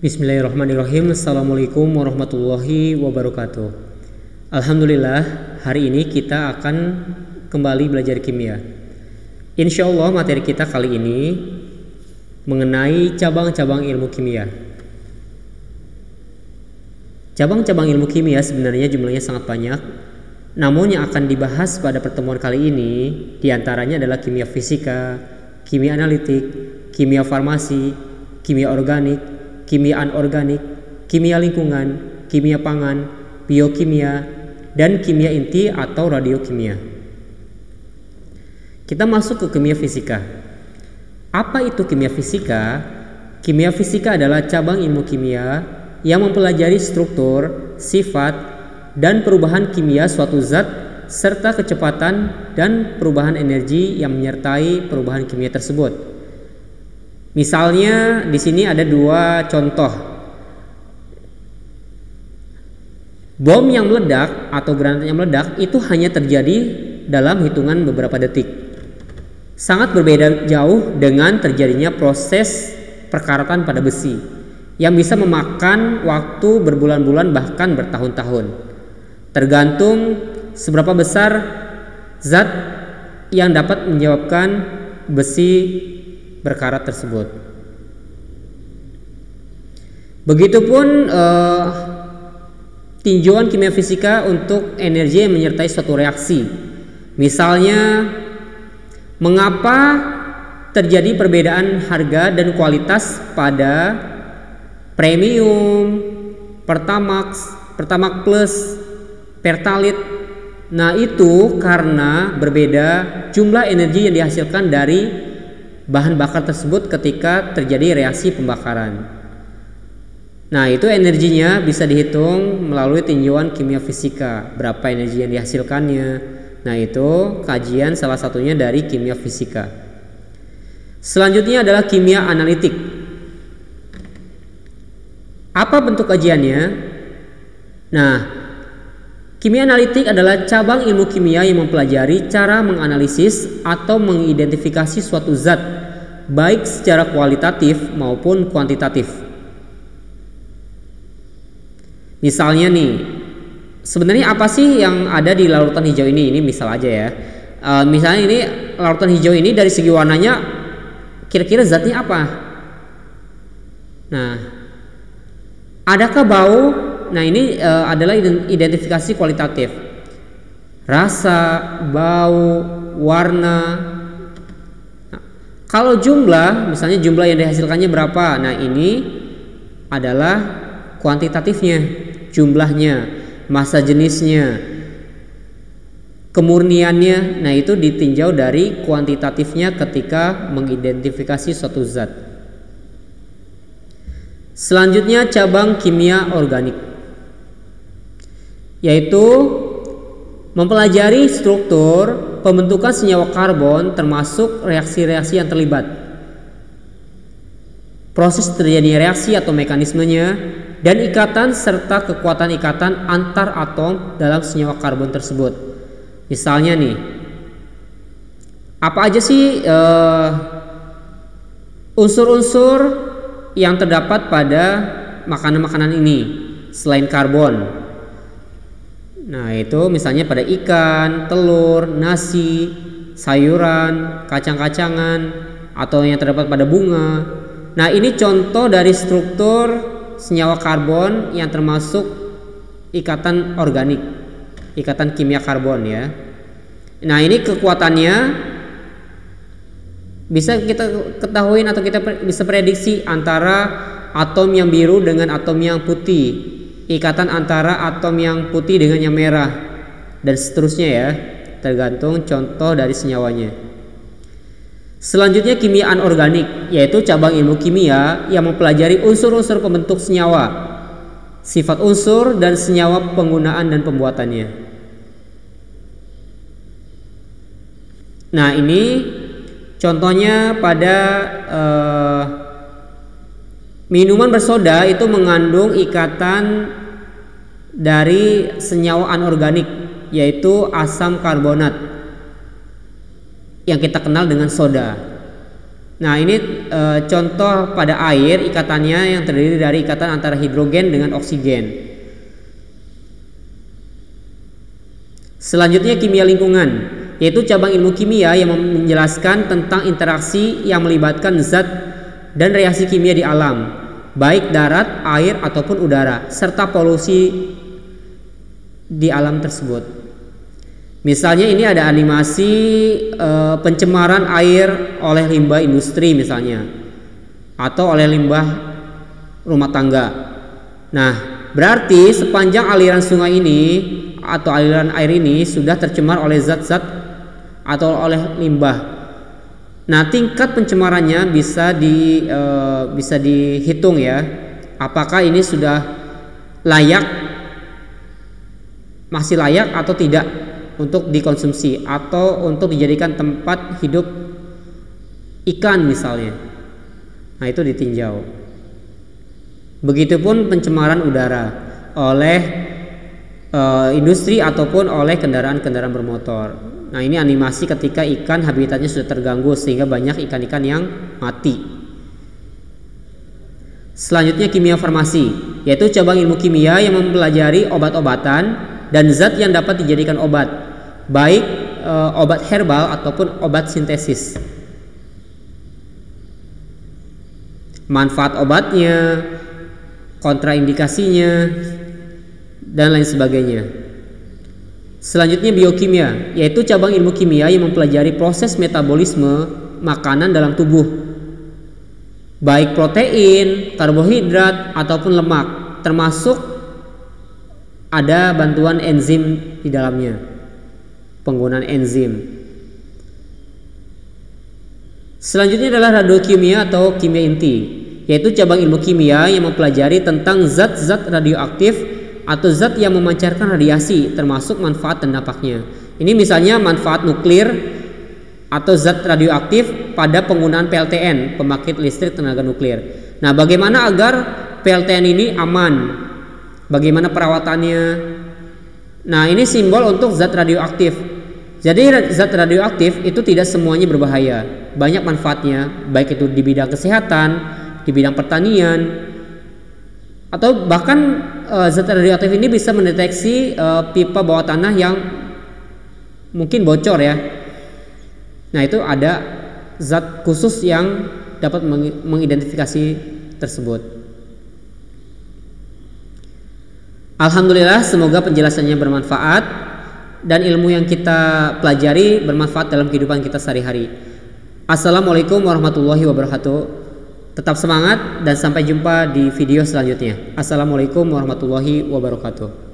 Bismillahirrahmanirrahim. Assalamualaikum warahmatullahi wabarakatuh. Alhamdulillah, hari ini kita akan kembali belajar kimia. Insya Allah materi kita kali ini mengenai cabang-cabang ilmu kimia. Cabang-cabang ilmu kimia sebenarnya jumlahnya sangat banyak. Namun yang akan dibahas pada pertemuan kali ini diantaranya adalah kimia fisika, kimia analitik, kimia farmasi, kimia organik, kimia anorganik, kimia lingkungan, kimia pangan, biokimia, dan kimia inti atau radiokimia. Kita masuk ke kimia fisika. Apa itu kimia fisika? Kimia fisika adalah cabang ilmu kimia yang mempelajari struktur, sifat, dan perubahan kimia suatu zat serta kecepatan dan perubahan energi yang menyertai perubahan kimia tersebut. Misalnya di sini ada dua contoh. Bom yang meledak atau granat yang meledak itu hanya terjadi dalam hitungan beberapa detik. Sangat berbeda jauh dengan terjadinya proses perkaratan pada besi yang bisa memakan waktu berbulan-bulan bahkan bertahun-tahun. Tergantung seberapa besar zat yang dapat menyebabkan besi berkarat tersebut. Begitupun tinjauan kimia fisika untuk energi yang menyertai suatu reaksi. Misalnya, mengapa terjadi perbedaan harga dan kualitas pada premium, Pertamax, Pertamax Plus, Pertalite. Nah, itu karena berbeda jumlah energi yang dihasilkan dari bahan bakar tersebut ketika terjadi reaksi pembakaran. Nah, itu energinya bisa dihitung melalui tinjauan kimia fisika, berapa energi yang dihasilkannya. Nah, itu kajian salah satunya dari kimia fisika. Selanjutnya adalah kimia analitik. Apa bentuk kajiannya? Nah, kimia analitik adalah cabang ilmu kimia yang mempelajari cara menganalisis atau mengidentifikasi suatu zat, baik secara kualitatif maupun kuantitatif. Misalnya nih, sebenarnya apa sih yang ada di larutan hijau ini? Ini misal aja ya. Misalnya ini larutan hijau ini dari segi warnanya, kira-kira zatnya apa? Nah, adakah bau? Nah, ini adalah identifikasi kualitatif. Rasa, bau, warna. Nah, kalau jumlah, misalnya jumlah yang dihasilkannya berapa? Nah, ini adalah kuantitatifnya, jumlahnya, massa jenisnya, kemurniannya. Nah, itu ditinjau dari kuantitatifnya ketika mengidentifikasi suatu zat. Selanjutnya cabang kimia organik, yaitu mempelajari struktur pembentukan senyawa karbon termasuk reaksi-reaksi yang terlibat, proses terjadinya reaksi atau mekanismenya, dan ikatan serta kekuatan ikatan antar atom dalam senyawa karbon tersebut. Misalnya nih, apa aja sih unsur-unsur yang terdapat pada makanan-makanan ini selain karbon? Nah, itu misalnya pada ikan, telur, nasi, sayuran, kacang-kacangan, atau yang terdapat pada bunga. Nah, ini contoh dari struktur senyawa karbon yang termasuk ikatan organik, ikatan kimia karbon ya. Nah, ini kekuatannya bisa kita ketahui atau kita bisa prediksi antara atom yang biru dengan atom yang putih, ikatan antara atom yang putih dengan yang merah, dan seterusnya ya, tergantung contoh dari senyawanya. Selanjutnya kimia anorganik, yaitu cabang ilmu kimia yang mempelajari unsur-unsur pembentuk senyawa, sifat unsur dan senyawa, penggunaan dan pembuatannya. Nah, ini contohnya pada minuman bersoda itu mengandung ikatan dari senyawa anorganik, yaitu asam karbonat yang kita kenal dengan soda. Nah, ini contoh pada air, ikatannya yang terdiri dari ikatan antara hidrogen dengan oksigen. Selanjutnya kimia lingkungan, yaitu cabang ilmu kimia yang menjelaskan tentang interaksi yang melibatkan zat dan reaksi kimia di alam, baik darat, air ataupun udara, serta polusi di alam tersebut. Misalnya ini ada animasi pencemaran air oleh limbah industri misalnya, atau oleh limbah rumah tangga. Nah, berarti sepanjang aliran sungai ini atau aliran air ini sudah tercemar oleh zat-zat atau oleh limbah. Nah, tingkat pencemarannya bisa dihitung ya. Apakah ini sudah layak, masih layak atau tidak untuk dikonsumsi atau untuk dijadikan tempat hidup ikan misalnya. Nah, itu ditinjau. Begitupun pencemaran udara oleh industri ataupun oleh kendaraan-kendaraan bermotor. Nah, ini animasi ketika ikan habitatnya sudah terganggu sehingga banyak ikan-ikan yang mati. Selanjutnya kimia farmasi, yaitu cabang ilmu kimia yang mempelajari obat-obatan dan zat yang dapat dijadikan obat, baik obat herbal ataupun obat sintesis. Manfaat obatnya, kontraindikasinya, dan lain sebagainya. Selanjutnya biokimia, yaitu cabang ilmu kimia yang mempelajari proses metabolisme makanan dalam tubuh, baik protein, karbohidrat ataupun lemak, termasuk ada bantuan enzim di dalamnya, penggunaan enzim. Selanjutnya adalah radiokimia atau kimia inti, yaitu cabang ilmu kimia yang mempelajari tentang zat-zat radioaktif atau zat yang memancarkan radiasi, termasuk manfaat dan dampaknya. Ini misalnya manfaat nuklir atau zat radioaktif pada penggunaan PLTN, pembangkit listrik tenaga nuklir. Nah, bagaimana agar PLTN ini aman? Bagaimana perawatannya? Nah, ini simbol untuk zat radioaktif. Jadi zat radioaktif itu tidak semuanya berbahaya, banyak manfaatnya, baik itu di bidang kesehatan, di bidang pertanian, atau bahkan zat radioaktif ini bisa mendeteksi pipa bawah tanah yang mungkin bocor ya. Nah, itu ada zat khusus yang dapat mengidentifikasi tersebut. Alhamdulillah, semoga penjelasannya bermanfaat dan ilmu yang kita pelajari bermanfaat dalam kehidupan kita sehari-hari. Assalamualaikum warahmatullahi wabarakatuh. Tetap semangat dan sampai jumpa di video selanjutnya. Assalamualaikum warahmatullahi wabarakatuh.